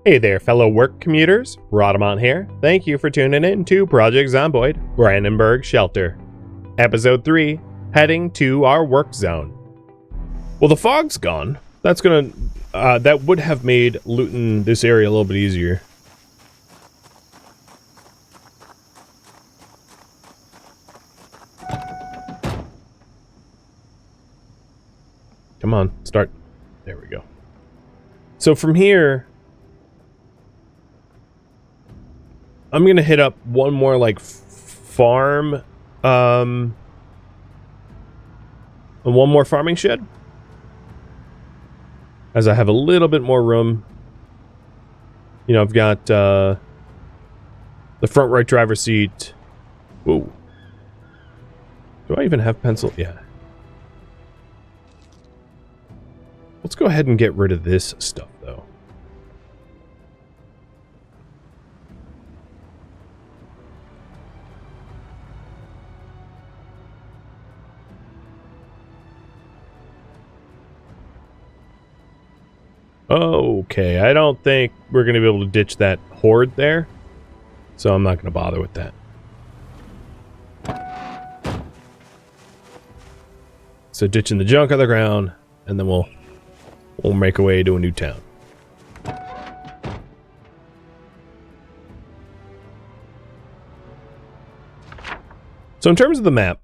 Hey there, fellow work commuters. Rhadamant here. Thank you for tuning in to Project Zomboid, Brandenburg Shelter. Episode 3, heading to our work zone. Well, the fog's gone. That's gonna, that would have made looting this area a little bit easier. Come on, start. There we go. So from here, I'm gonna hit up one more like farm, and one more farming shed, as I have a little bit more room. You know, I've got the front right driver's seat. Whoa. Do I even have pencil? Yeah. Let's go ahead and get rid of this stuff, though. Okay, I don't think we're going to be able to ditch that horde there, so I'm not going to bother with that. So ditching the junk on the ground, and then we'll make our way to a new town. So in terms of the map,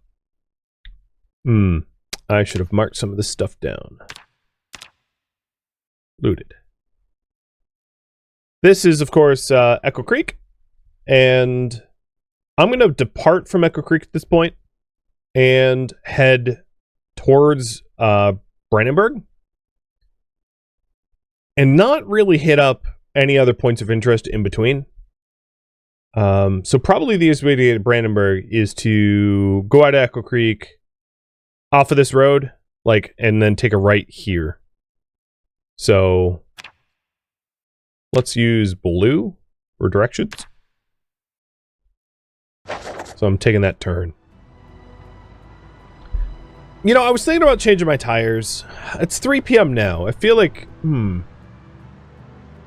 I should have marked some of this stuff down. Looted. This is, of course, Echo Creek, and I'm going to depart from Echo Creek at this point and head towards Brandenburg, and not really hit up any other points of interest in between. So probably the easiest way to get to Brandenburg is to go out of Echo Creek, off of this road, and then take a right here. So let's use blue for directions. So I'm taking that turn. You know, I was thinking about changing my tires. It's 3 p.m. now. I feel like, if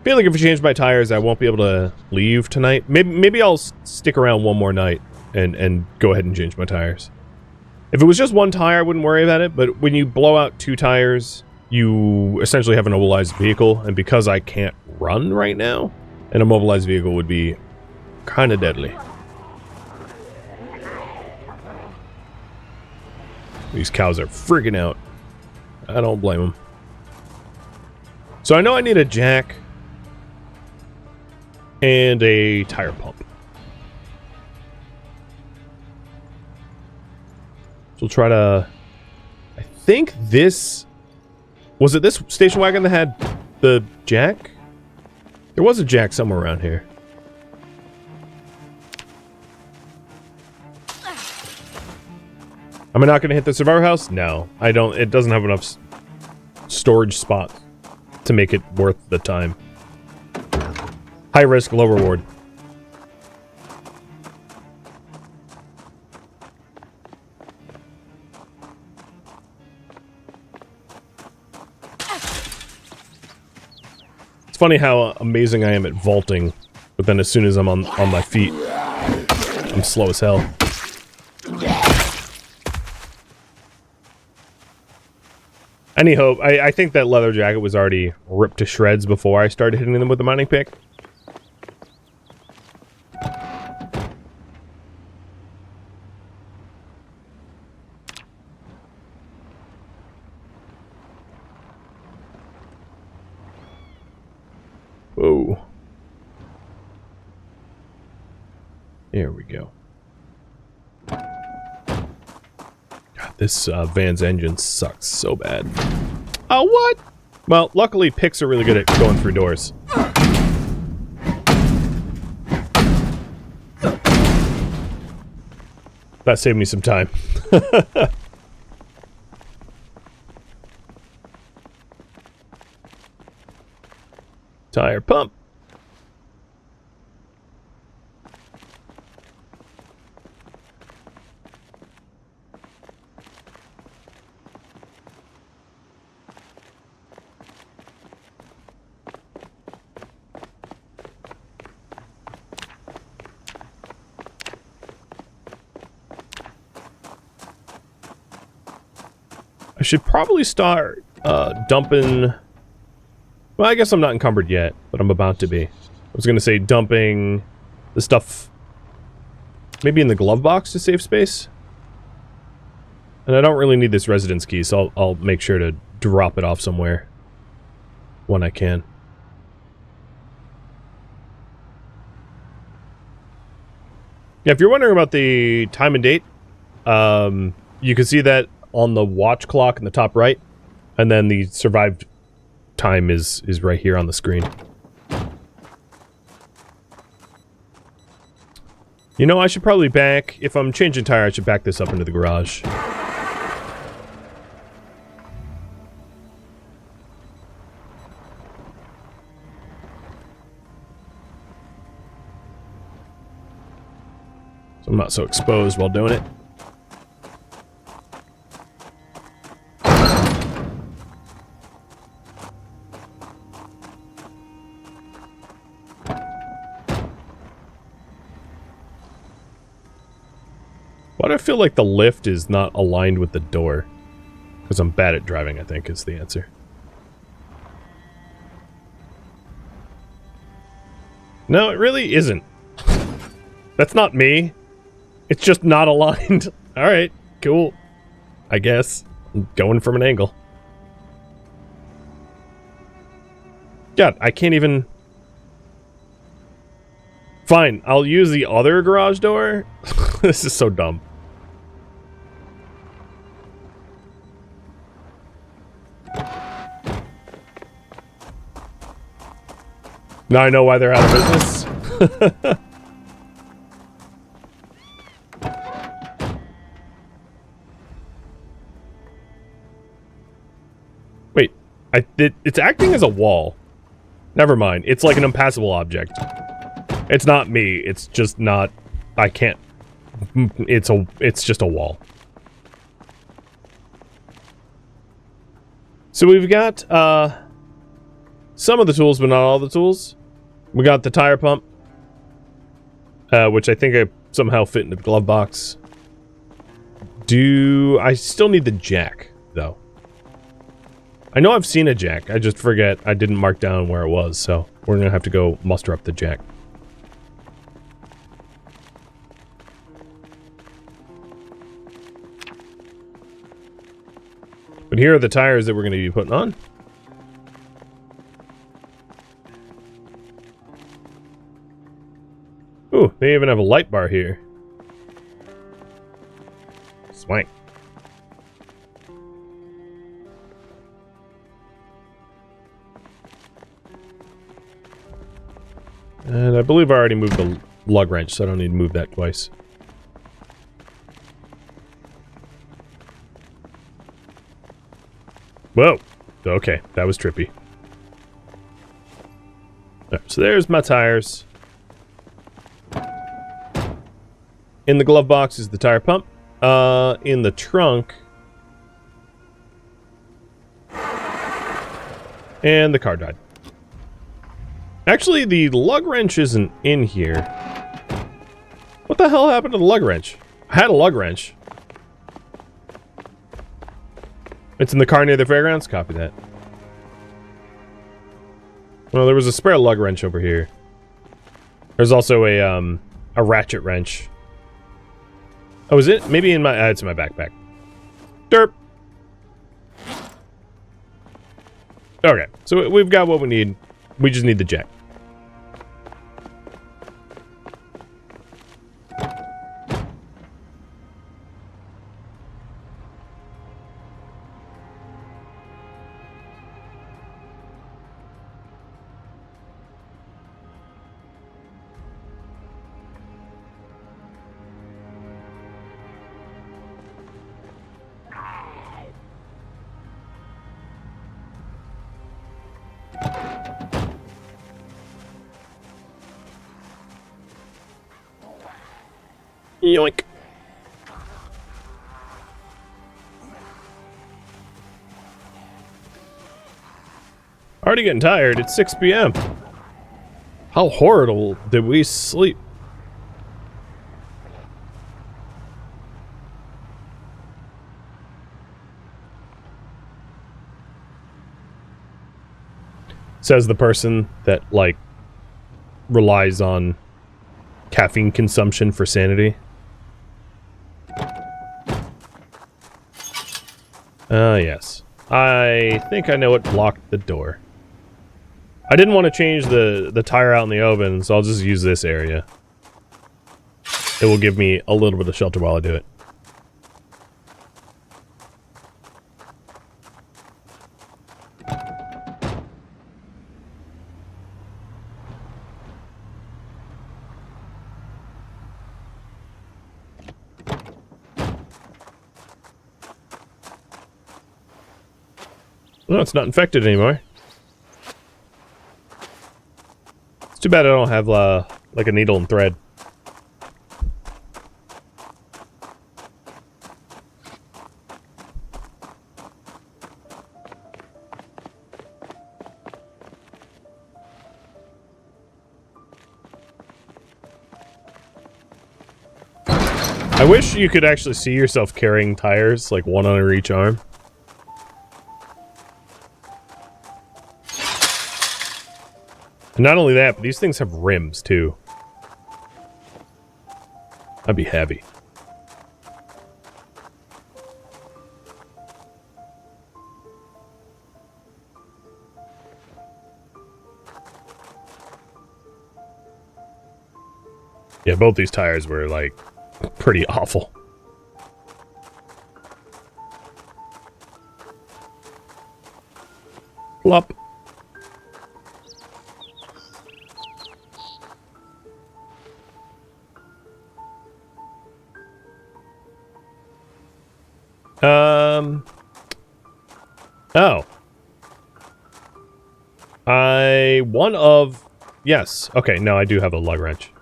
I change my tires, I won't be able to leave tonight. Maybe I'll stick around one more night and go ahead and change my tires. If it was just one tire, I wouldn't worry about it. But when you blow out 2 tires, you essentially have an immobilized vehicle, and because I can't run right now, an immobilized vehicle would be kind of deadly. These cows are freaking out. I don't blame them. So I know I need a jack and a tire pump. So we'll try to... I think this... Was it this station wagon that had the jack? There was a jack somewhere around here. Am I not going to hit the survivor house? No, I don't. It doesn't have enough storage spots to make it worth the time. High risk, low reward. It's funny how amazing I am at vaulting, but then as soon as I'm on my feet, I'm slow as hell. Any hope? I think that leather jacket was already ripped to shreds before I started hitting them with the mining pick. Whoa. There we go. God, this van's engine sucks so bad. Oh, what? Well, luckily picks are really good at going through doors. That saved me some time. Tire pump. I should probably start dumping... Well, I guess I'm not encumbered yet, but I'm about to be. I was going to say dumping the stuff maybe in the glove box to save space. And I don't really need this residence key, so I'll make sure to drop it off somewhere when I can. Yeah, if you're wondering about the time and date, you can see that on the watch clock in the top right, and then the survived time is right here on the screen. You know, I should probably back, if I'm changing tire, I should back this up into the garage. So I'm not so exposed while doing it. Why do I feel like the lift is not aligned with the door? Because I'm bad at driving, I think, is the answer. No, it really isn't. That's not me. It's just not aligned. Alright, cool. I guess. I'm going from an angle. God, I can't even... Fine, I'll use the other garage door. This is so dumb. Now I know why they're out of business. Wait, it's acting as a wall. Never mind, it's like an impassable object. It's not me, it's just not... I can't... It's just a wall. So we've got, some of the tools, but not all the tools. We got the tire pump, which I think I somehow fit into the glove box. I still need the jack, though. I know I've seen a jack, I just forget. I didn't mark down where it was, so we're gonna have to go muster up the jack. But here are the tires that we're going to be putting on. Ooh, they even have a light bar here. Swank. And I believe I already moved the lug wrench, so I don't need to move that twice. Whoa. Okay, that was trippy. Right, so there's my tires. In the glove box is the tire pump. In the trunk... And the car died. Actually, the lug wrench isn't in here. What the hell happened to the lug wrench? I had a lug wrench. It's in the car near the fairgrounds? Copy that. Well, there was a spare lug wrench over here. There's also a ratchet wrench. Oh, is it? Maybe in my... it's in my backpack. Derp! Okay, so we've got what we need. We just need the jack. Yoink. Already getting tired. It's 6 p.m. How horrible did we sleep? Says the person that, like, relies on caffeine consumption for sanity. Yes. I think I know what blocked the door. I didn't want to change the tire out in the open, so I'll just use this area. It will give me a little bit of shelter while I do it. No, it's not infected anymore. It's too bad I don't have, like a needle and thread. I wish you could actually see yourself carrying tires, like one under each arm. And not only that, but these things have rims, too. That'd be heavy. Yeah, both these tires were, like, pretty awful. Plop. Oh. Yes. Okay, no, I do have a lug wrench.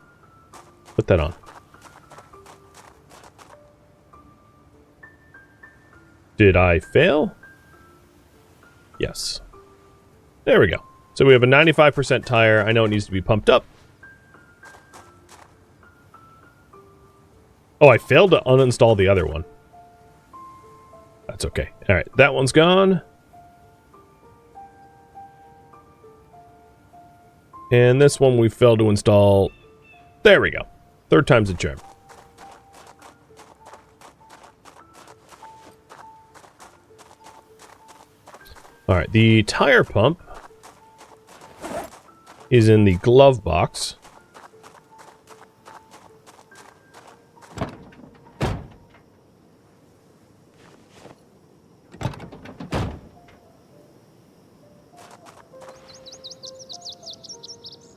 Put that on. Did I fail? Yes. There we go. So we have a 95% tire. I know it needs to be pumped up. Oh, I failed to uninstall the other one. That's okay. Alright, that one's gone. And this one we failed to install. There we go. Third time's a charm. Alright, the tire pump is in the glove box.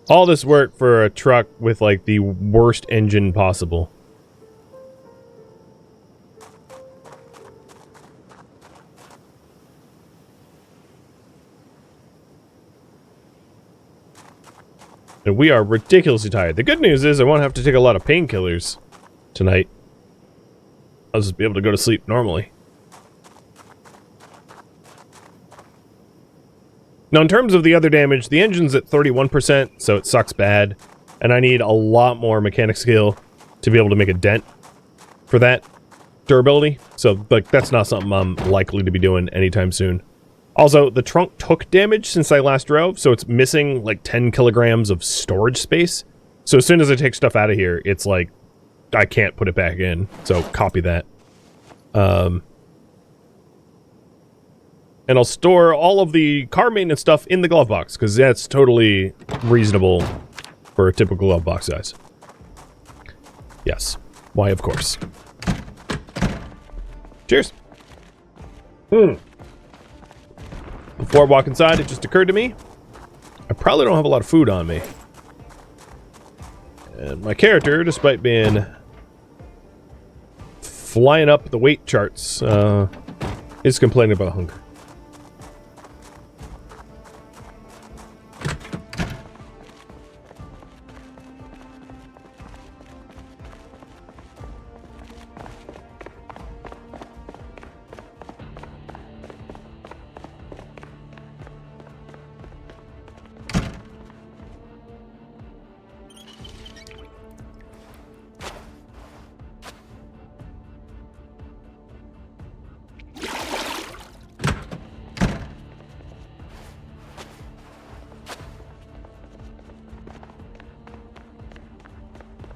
All this work for a truck with, like, the worst engine possible. And we are ridiculously tired. The good news is I won't have to take a lot of painkillers tonight. I'll just be able to go to sleep normally. Now, in terms of the other damage, the engine's at 31%, so it sucks bad. And I need a lot more mechanic skill to be able to make a dent for that durability. So, like, that's not something I'm likely to be doing anytime soon. Also, the trunk took damage since I last drove, so it's missing, like, 10 kilograms of storage space. So as soon as I take stuff out of here, it's like, I can't put it back in. So, copy that. And I'll store all of the car maintenance stuff in the glove box, because that's totally reasonable for a typical glove box size. Yes. Why, of course. Cheers. Before I walk inside, it just occurred to me, I probably don't have a lot of food on me. And my character, despite being flying up the weight charts, is complaining about hunger.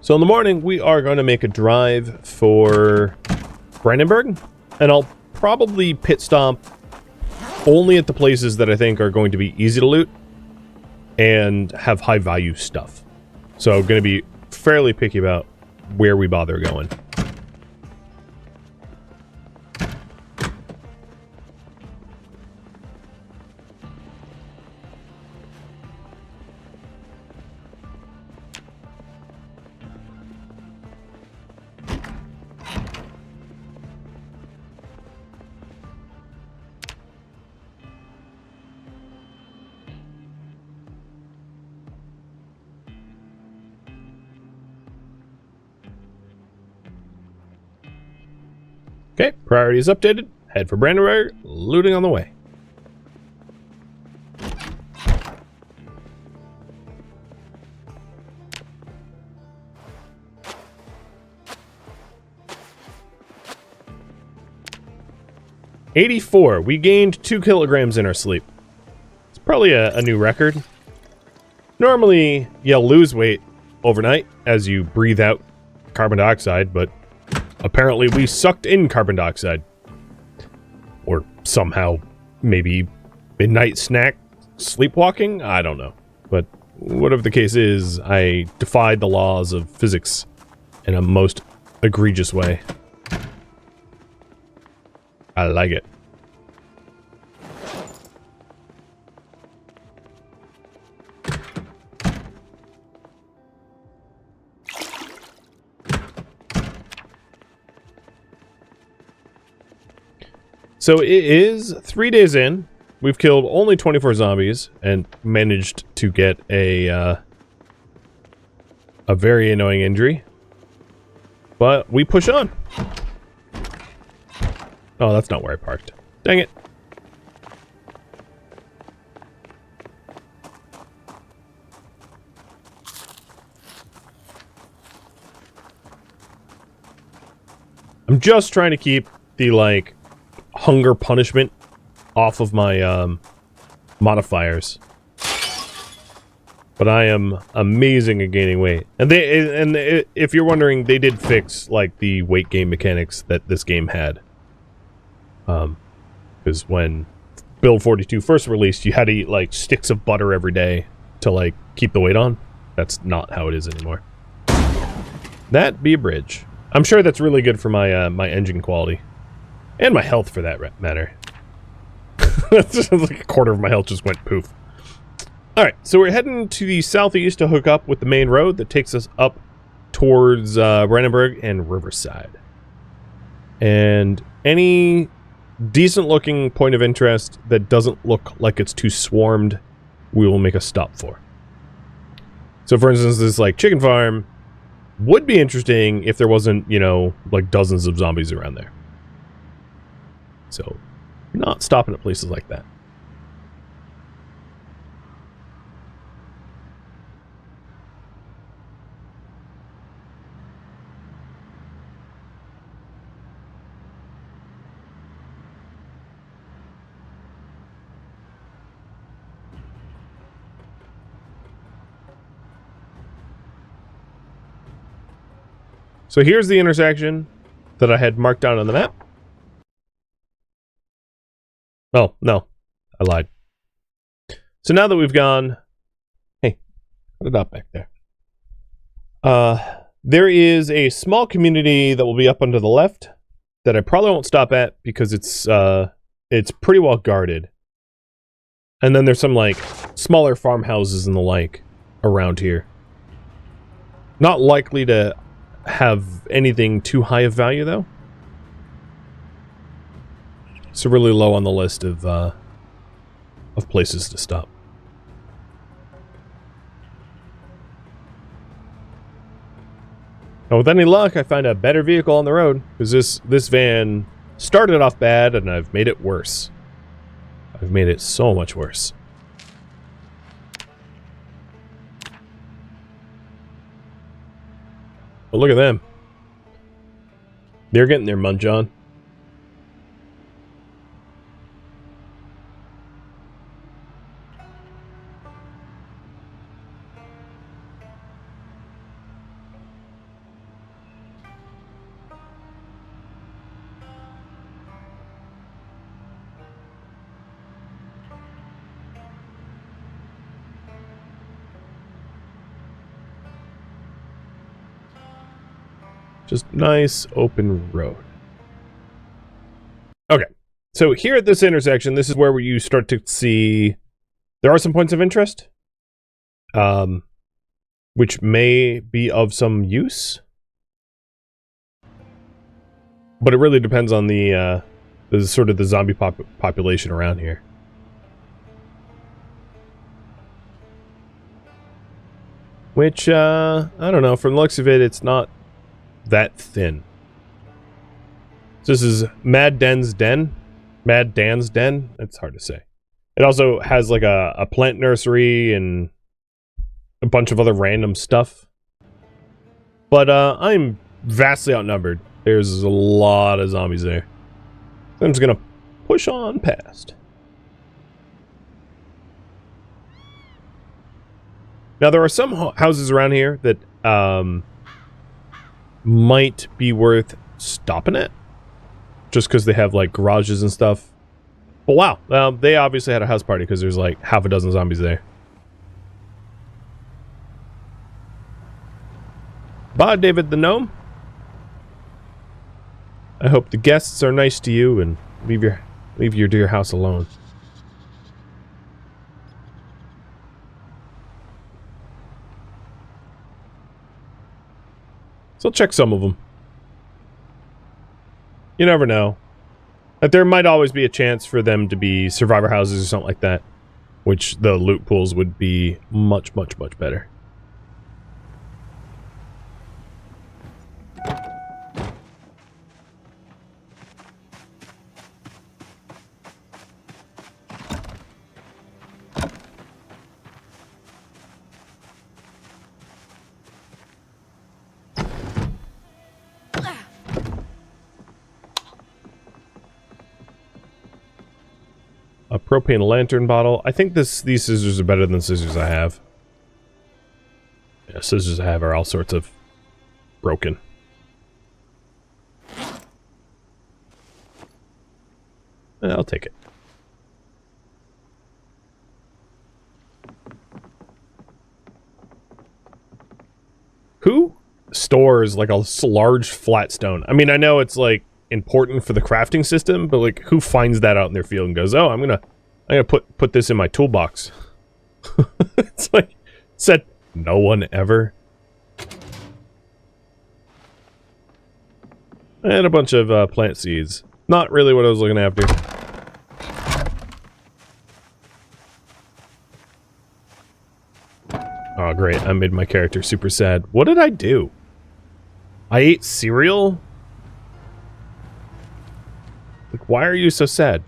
So in the morning, we are going to make a drive for Brandenburg, and I'll probably pit stop only at the places that I think are going to be easy to loot and have high value stuff. So I'm going to be fairly picky about where we bother going. Okay, priorities updated. Head for Brandenburg. Looting on the way. $84. We gained 2 kilograms in our sleep. It's probably a new record. Normally, you'll lose weight overnight as you breathe out carbon dioxide, but apparently we sucked in carbon dioxide. Or somehow, maybe midnight snack sleepwalking? I don't know. But whatever the case is, I defied the laws of physics in a most egregious way. I like it. So it is 3 days in. We've killed only 24 zombies and managed to get a very annoying injury. But we push on. Oh, that's not where I parked. Dang it. I'm just trying to keep the, like, hunger punishment off of my modifiers, but I am amazing at gaining weight. And if you're wondering, they did fix like the weight gain mechanics that this game had, because when Build 42 first released, you had to eat like sticks of butter every day to like keep the weight on. That's not how it is anymore. That be a bridge. I'm sure that's really good for my my engine quality. And my health, for that matter. That's just like a quarter of my health just went poof. Alright, so we're heading to the southeast to hook up with the main road that takes us up towards Brandenburg and Riverside. And any decent-looking point of interest that doesn't look like it's too swarmed, we will make a stop for. So, for instance, this, like, chicken farm would be interesting if there wasn't, you know, like dozens of zombies around there. So, not stopping at places like that. So here's the intersection that I had marked down on the map. Oh, no. I lied. So now that we've gone... Hey, put it up back there. There is a small community that will be up onto the left that I probably won't stop at because it's pretty well guarded. And then there's some, like, smaller farmhouses and the like around here. Not likely to have anything too high of value, though. So really low on the list of places to stop. Now, with any luck, I find a better vehicle on the road, because this van started off bad, and I've made it worse. I've made it so much worse. But look at them. They're getting their munch on. Just nice open road. Okay. So here at this intersection, this is where you start to see there are some points of interest, which may be of some use, but it really depends on the sort of the zombie population around here. Which, I don't know, from the looks of it, it's not that thin. So this is Mad Dan's Den? It's hard to say. It also has like a plant nursery and a bunch of other random stuff. But I'm vastly outnumbered. There's a lot of zombies there. So I'm just gonna push on past. Now there are some houses around here that might be worth stopping at, just because they have like garages and stuff. But wow, they obviously had a house party because there's like half a dozen zombies there. Bye, David the Gnome. I hope the guests are nice to you and leave your dear house alone. So I'll check some of them. You never know. That there might always be a chance for them to be survivor houses or something like that, which the loot pools would be much, much, much better. A propane lantern bottle. I think these scissors are better than scissors I have. Yeah, scissors I have are all sorts of broken. I'll take it. Who stores like a large flat stone? I mean, I know it's like important for the crafting system, but like who finds that out in their field and goes, oh, I'm gonna put this in my toolbox. It's like said no one ever. And a bunch of plant seeds. Not really what I was looking after. Oh great, I made my character super sad. What did I do? I ate cereal? Like, why are you so sad?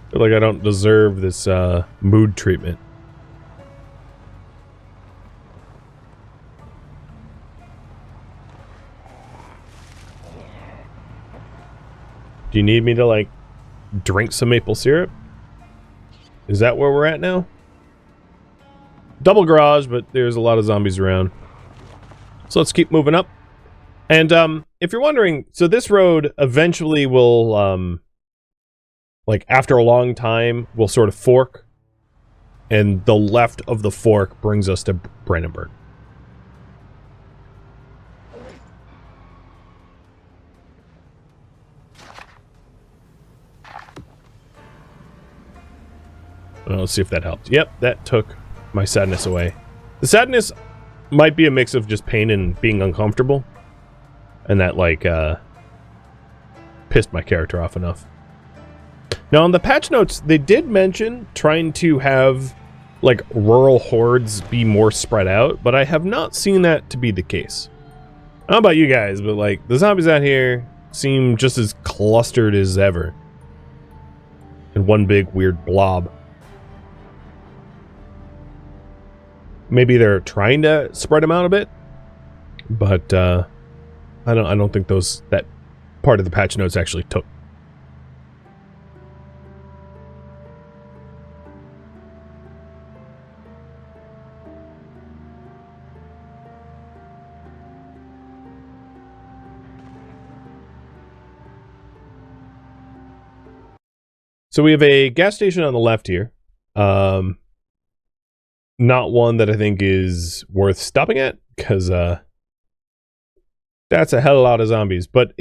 I feel like I don't deserve this mood treatment. Do you need me to, like, drink some maple syrup? Is that where we're at now? Double garage, but there's a lot of zombies around. So let's keep moving up. And if you're wondering, so this road eventually will, like after a long time, will sort of fork. And the left of the fork brings us to Brandenburg. Well, let's see if that helped. Yep, that took my sadness away. The sadness might be a mix of just pain and being uncomfortable. And that, like, pissed my character off enough. Now, on the patch notes, they did mention trying to have, like, rural hordes be more spread out, but I have not seen that to be the case. I don't know about you guys, but, like, the zombies out here seem just as clustered as ever. In one big, weird blob. Maybe they're trying to spread them out a bit, but I don't think that part of the patch notes actually took. So we have a gas station on the left here. not one that I think is worth stopping at, because that's a hell of a lot of zombies. But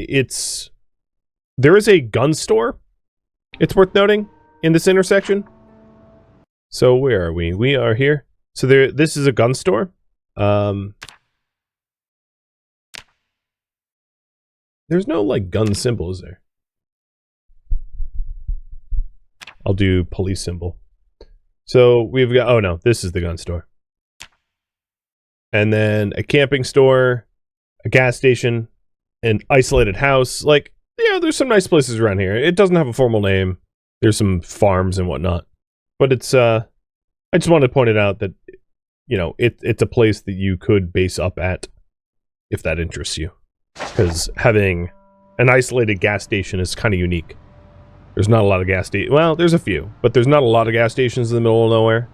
there is a gun store, it's worth noting, in this intersection. So where are we? We are here. So this is a gun store. There's no, like, gun symbol, is there? I'll do police symbol. So we've got, oh no, this is the gun store. And then a camping store, a gas station, an isolated house. Like, yeah, there's some nice places around here. It doesn't have a formal name. There's some farms and whatnot. But it's, I just wanted to point it out that, you know, it's a place that you could base up at if that interests you. Because having an isolated gas station is kind of unique. There's not a lot of gas stations. Well, there's a few, but there's not a lot of gas stations in the middle of nowhere.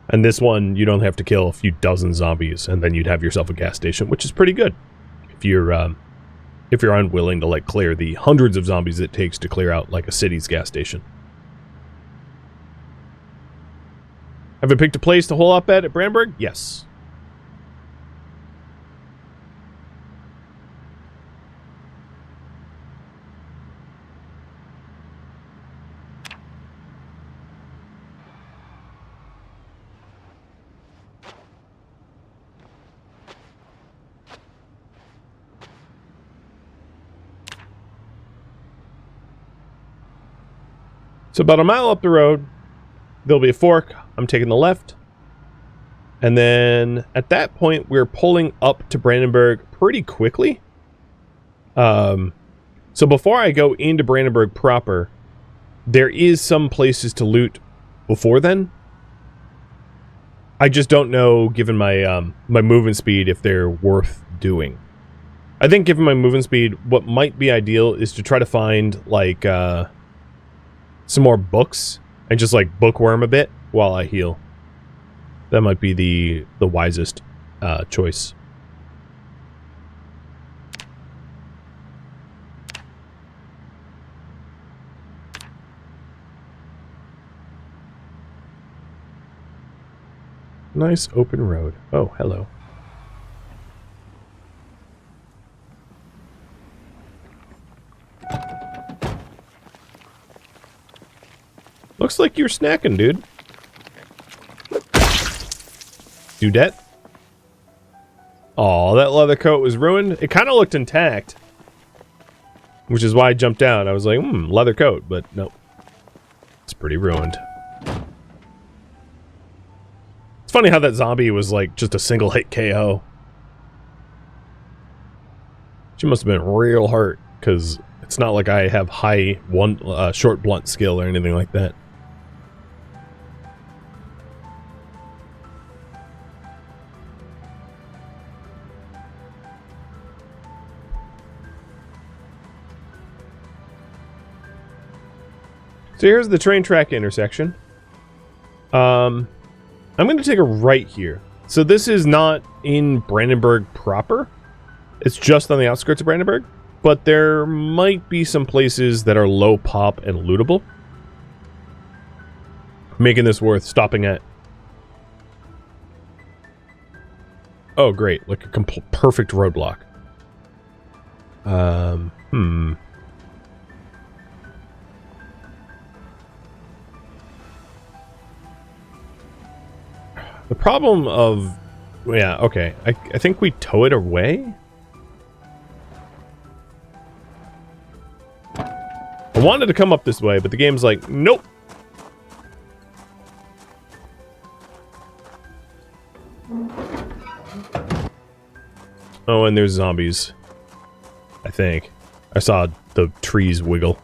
And this one, you don't have to kill a few dozen zombies, and then you'd have yourself a gas station, which is pretty good. If you're unwilling to, like, clear the hundreds of zombies it takes to clear out, like, a city's gas station. Have I picked a place to hole up at Brandenburg? Yes. So about a mile up the road, there'll be a fork. I'm taking the left. And then at that point, we're pulling up to Brandenburg pretty quickly. So before I go into Brandenburg proper, there is some places to loot before then. I just don't know, given my my movement speed, if they're worth doing. I think given my movement speed, what might be ideal is to try to find, like, some more books and just, like, bookworm a bit while I heal. That might be the wisest choice. Nice open road. Oh, hello. Looks like you're snacking, dude. Dudette. Aw, that leather coat was ruined. It kind of looked intact. Which is why I jumped down. I was like, leather coat, but nope. It's pretty ruined. It's funny how that zombie was like just a single hit KO. She must have been real hurt, because it's not like I have high short blunt skill or anything like that. So here's the train track intersection. I'm going to take a right here. So this is not in Brandenburg proper. It's just on the outskirts of Brandenburg. But there might be some places that are low pop and lootable, making this worth stopping at. Oh, great. Like a perfect roadblock. The problem of... Yeah, okay. I think we tow it away? I wanted to come up this way, but the game's like, nope. Oh, and there's zombies. I think. I saw the trees wiggle.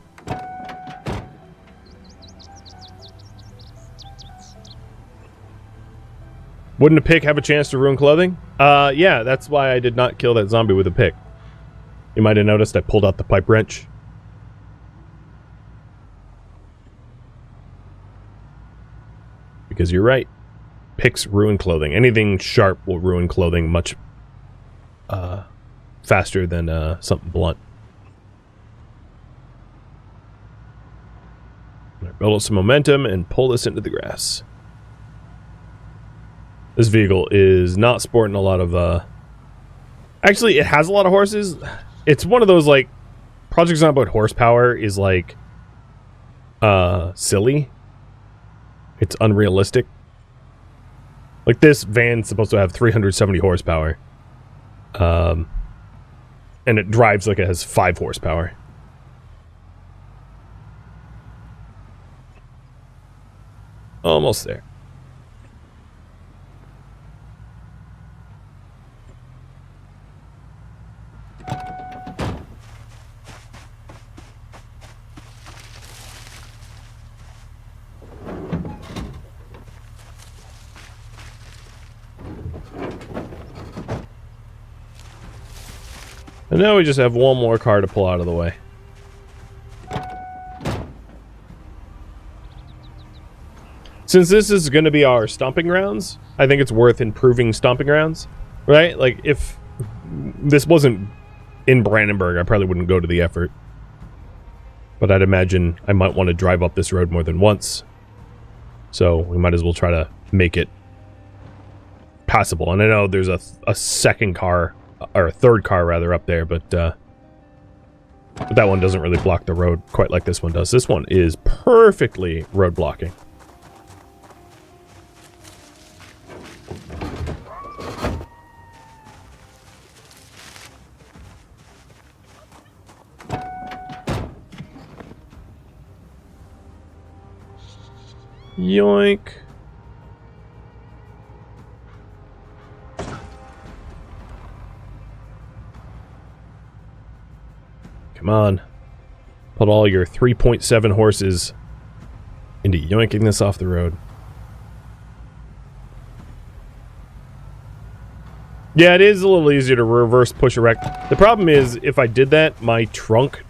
Wouldn't a pick have a chance to ruin clothing? Yeah, that's why I did not kill that zombie with a pick. You might have noticed I pulled out the pipe wrench. Because you're right. Picks ruin clothing. Anything sharp will ruin clothing much faster than something blunt. Build up some momentum and pull this into the grass. This vehicle is not sporting a lot of, actually, it has a lot of horses. It's one of those, like, Project Zomboid horsepower is, like, silly. It's unrealistic. Like, this van's supposed to have 370 horsepower. And it drives like it has 5 horsepower. Almost there. And now we just have one more car to pull out of the way. Since this is going to be our stomping grounds, I think it's worth improving stomping grounds, right? Like, if this wasn't in Brandenburg, I probably wouldn't go to the effort. But I'd imagine I might want to drive up this road more than once. So we might as well try to make it passable. And I know there's a second car, or a third car rather, up there, but that one doesn't really block the road quite like this one does. This one is perfectly road blocking. Yoink. Come on. Put all your 3.7 horses into yoinking this off the road. Yeah, it is a little easier to reverse push erect. The problem is, if I did that, my trunk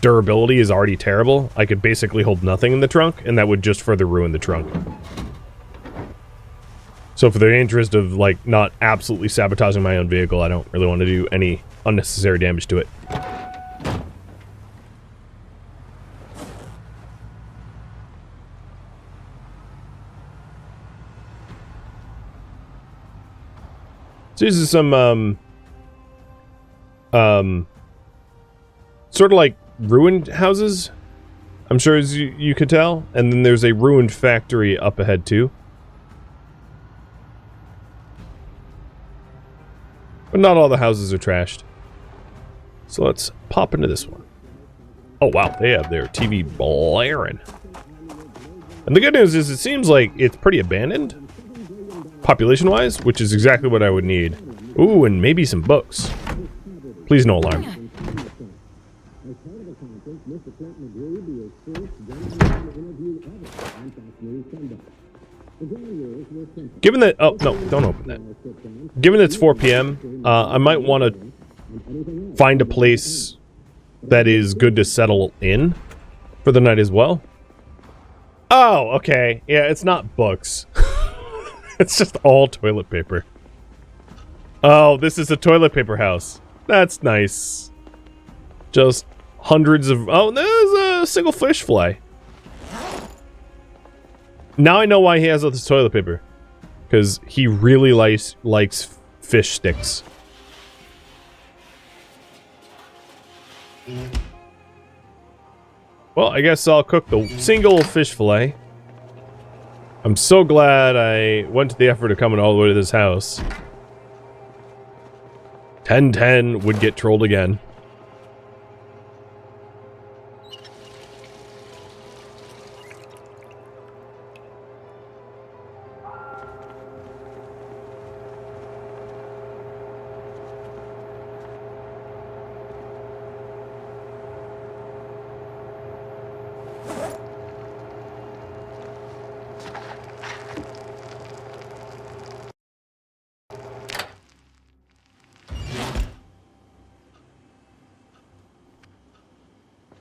durability is already terrible. I could basically hold nothing in the trunk, and that would just further ruin the trunk. So for the interest of, like, not absolutely sabotaging my own vehicle, I don't really want to do any unnecessary damage to it. So this is some, sort of like ruined houses, I'm sure, as you could tell. And then there's a ruined factory up ahead, too. But not all the houses are trashed. So let's pop into this one. Oh, wow, they have their TV blaring. And the good news is it seems like it's pretty abandoned, population-wise, which is exactly what I would need. Ooh, and maybe some books. Please, no alarm. Given that... Oh, no, don't open that. Given that it's 4 p.m., I might want to find a place that is good to settle in for the night as well. Oh, okay. Yeah, it's not books. It's just all toilet paper. Oh, this is a toilet paper house. That's nice. Just hundreds of... Oh, there's a single fish fly. Now I know why he has all this toilet paper. Because he really likes fish sticks. Well, I guess I'll cook the single fish fillet. I'm so glad I went to the effort of coming all the way to this house. 1010 would get trolled again.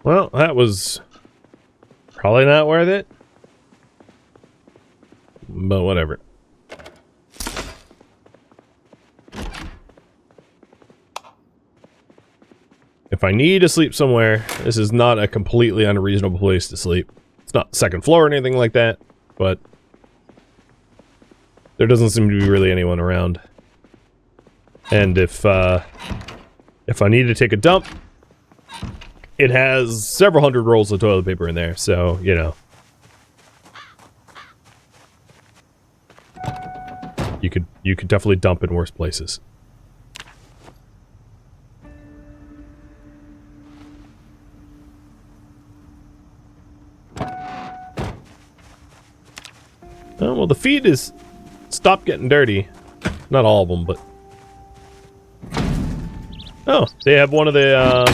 Well, that was probably not worth it. But whatever. If I need to sleep somewhere, this is not a completely unreasonable place to sleep. It's not second floor or anything like that, but There doesn't seem to be really anyone around. And if I need to take a dump, it has several hundred rolls of toilet paper in there, so, you know. You could definitely dump in worse places. Oh, well, the feed is stopped getting dirty. Not all of them, but... Oh, they have one of the,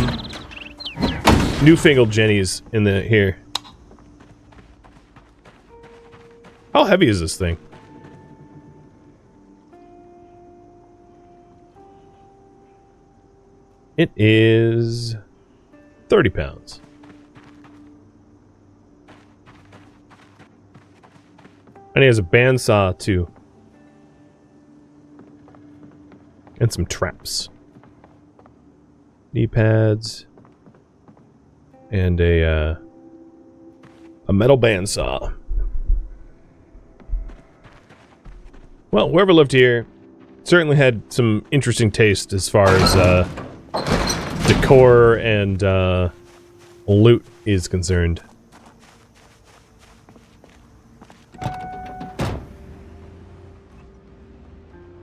newfangled jennies in the... here. How heavy is this thing? It is 30 pounds. And he has a bandsaw, too. And some traps. Knee pads. And a metal bandsaw. Well, whoever lived here certainly had some interesting taste as far as, decor and, loot is concerned.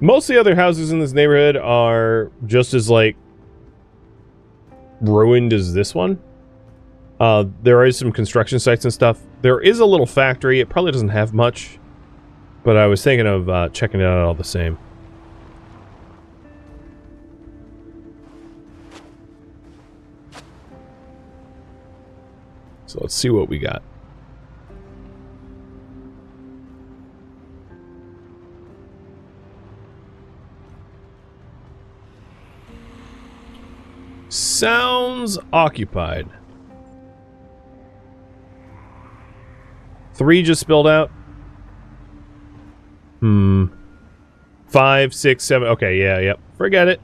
Most of the other houses in this neighborhood are just as, like, ruined as this one. There is some construction sites and stuff. There is a little factory. It probably doesn't have much, but I was thinking of checking it out all the same. So let's see what we got. Sounds occupied. 3 just spilled out. 5, 6, 7. Okay, yeah, yep. Forget it.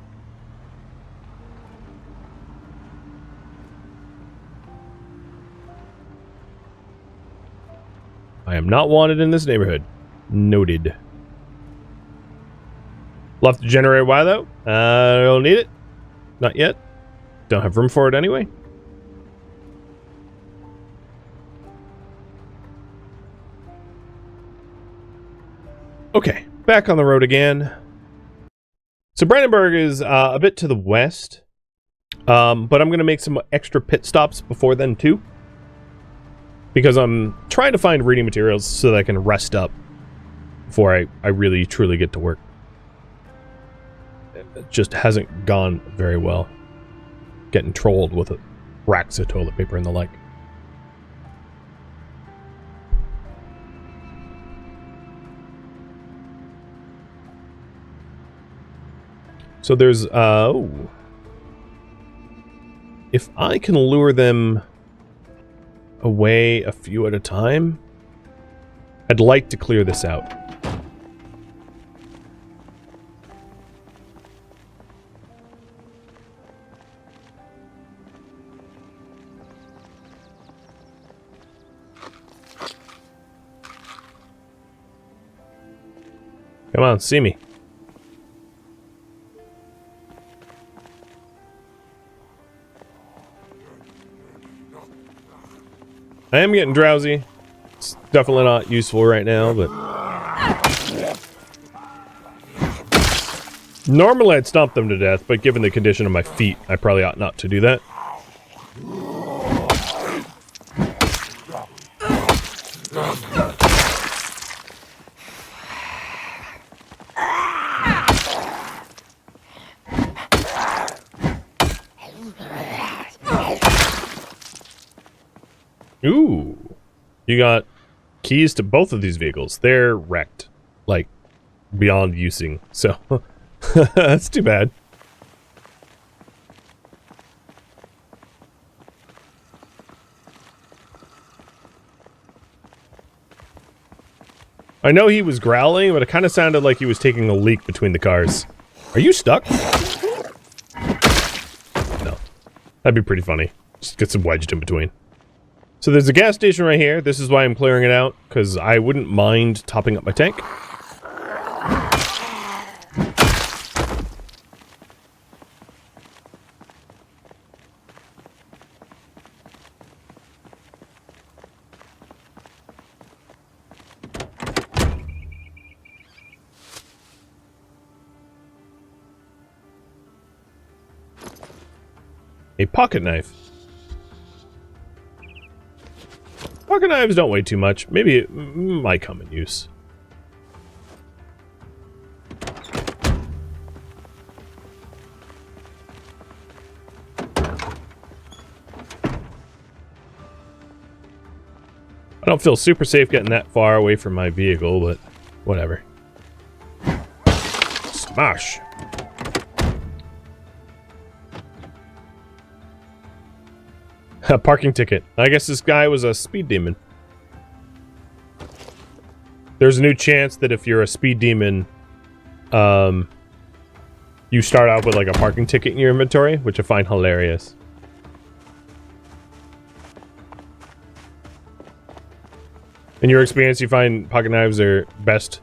I am not wanted in this neighborhood. Noted. Love to generate wire, though. I don't need it. Not yet. Don't have room for it anyway. Okay, back on the road again. So Brandenburg is a bit to the west, but I'm going to make some extra pit stops before then too, because I'm trying to find reading materials so that I can rest up before I really truly get to work. It just hasn't gone very well. Getting trolled with racks of toilet paper and the like. So there's, if I can lure them away a few at a time, I'd like to clear this out. Come on, see me. I am getting drowsy. It's definitely not useful right now, but... Normally I'd stomp them to death, but given the condition of my feet, I probably ought not to do that. Ooh, you got keys to both of these vehicles. They're wrecked, like, beyond using, so that's too bad. I know he was growling, but it kind of sounded like he was taking a leak between the cars. Are you stuck? No. That'd be pretty funny. Just get some wedged in between. So there's a gas station right here. This is why I'm clearing it out, because I wouldn't mind topping up my tank. A pocket knife. Pocket knives don't weigh too much. Maybe it might come in use. I don't feel super safe getting that far away from my vehicle, but whatever. Smash! A parking ticket. I guess this guy was a speed demon. There's a new chance that if you're a speed demon, you start out with like a parking ticket in your inventory, which I find hilarious. In your experience, you find pocket knives are best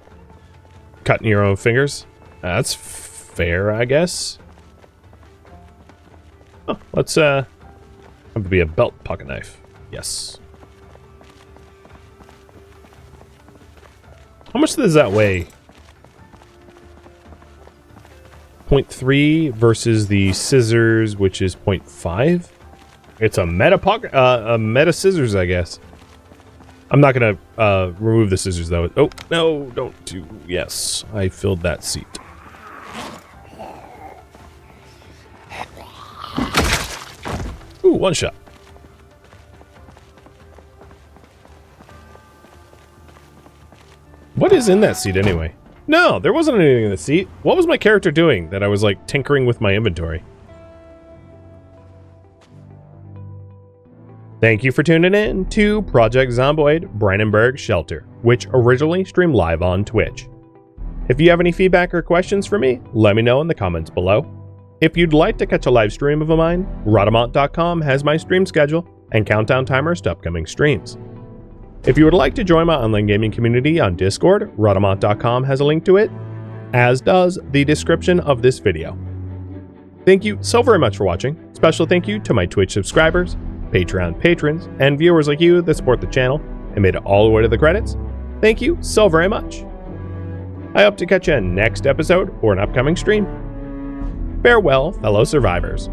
cutting your own fingers? That's fair, I guess. Oh, let's have to be a belt pocket knife. Yes. How much does that weigh? 0.3 versus the scissors, which is 0.5. It's a meta pocket, a meta scissors, I guess. I'm not gonna remove the scissors though. Oh no! Don't do. Yes, I filled that seat. Ooh, one shot. What is in that seat anyway? No, there wasn't anything in the seat. What was my character doing that I was like tinkering with my inventory? Thank you for tuning in to Project Zomboid Brandenburg Shelter, which originally streamed live on Twitch. If you have any feedback or questions for me, let me know in the comments below. If you'd like to catch a live stream of mine, Rhadamant.com has my stream schedule and countdown timers to upcoming streams. If you would like to join my online gaming community on Discord, Rhadamant.com has a link to it, as does the description of this video. Thank you so very much for watching. Special thank you to my Twitch subscribers, Patreon patrons, and viewers like you that support the channel and made it all the way to the credits. Thank you so very much. I hope to catch you in next episode or an upcoming stream. Farewell, fellow survivors.